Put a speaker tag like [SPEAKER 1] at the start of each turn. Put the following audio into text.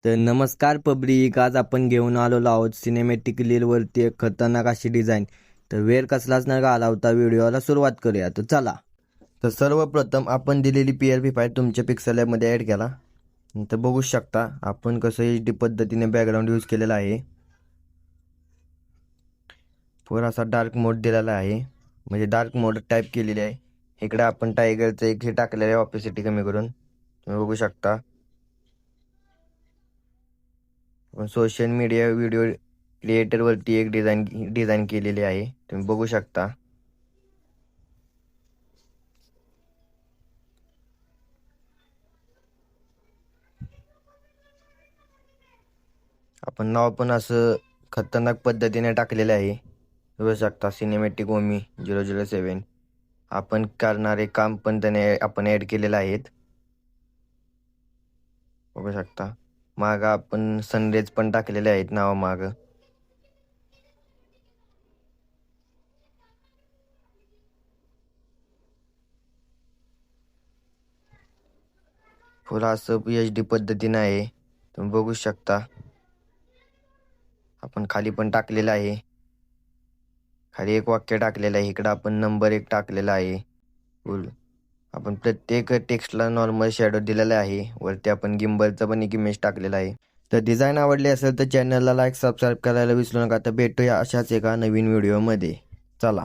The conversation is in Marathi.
[SPEAKER 1] तर नमस्कार पब्लिक, आज आपण घेऊन आलेलो आहोत सिनेमॅटिक रीलवरती एक खतरनाक अशी डिझाईन. तर वेळ कसलाच न घालवता व्हिडिओला सुरुवात करूया. तर चला. तर सर्वप्रथम आपण दिलेली PLP फाईल तुमच्या पिक्सल लॅबमध्ये ॲड केला. तर बघू शकता आपण कसं HD पद्धतीने बॅकग्राऊंड यूज केलेला आहे. थोडासा डार्क मोड दिलेला आहे, म्हणजे डार्क मोड टाईप केलेली आहे. इकडे आपण टायगरचं एक हे टाकलेलं आहे ऑपेसिटी कमी करून, तुम्ही बघू शकता. आपण सोशल मीडिया व्हिडिओ क्रिएटरवरती एक डिझाईन केलेली आहे, तुम्ही बघू शकता. आपण नाव पण असं खतरनाक पद्धतीने टाकलेलं आहे, बघू शकता. सिनेमॅटिक ओमी 007 आपण करणारे काम पण त्याने आपण ॲड केलेलं आहेत, बघू शकता. मागं आपण सनरेज पण टाकलेले आहेत नावा मागं. फुल असं HD पद्धतीने आहे, तुम्ही बघू शकता. आपण खाली पण टाकलेलं आहे, खाली एक वाक्य टाकलेलं आहे, इकडं आपण नंबर 1 टाकलेला आहे. फुल आपण प्रत्येक टेक्स्टला नॉर्मल शॅडो दिलेला आहे. वरती आपण गिम्बलचा पण एक इमेज टाकलेला आहे. तर डिझाईन आवडली असेल तर चॅनलला लाईक सबस्क्राईब करायला विसरू नका. तर भेटूया अशाच एका नवीन व्हिडिओमध्ये. चला.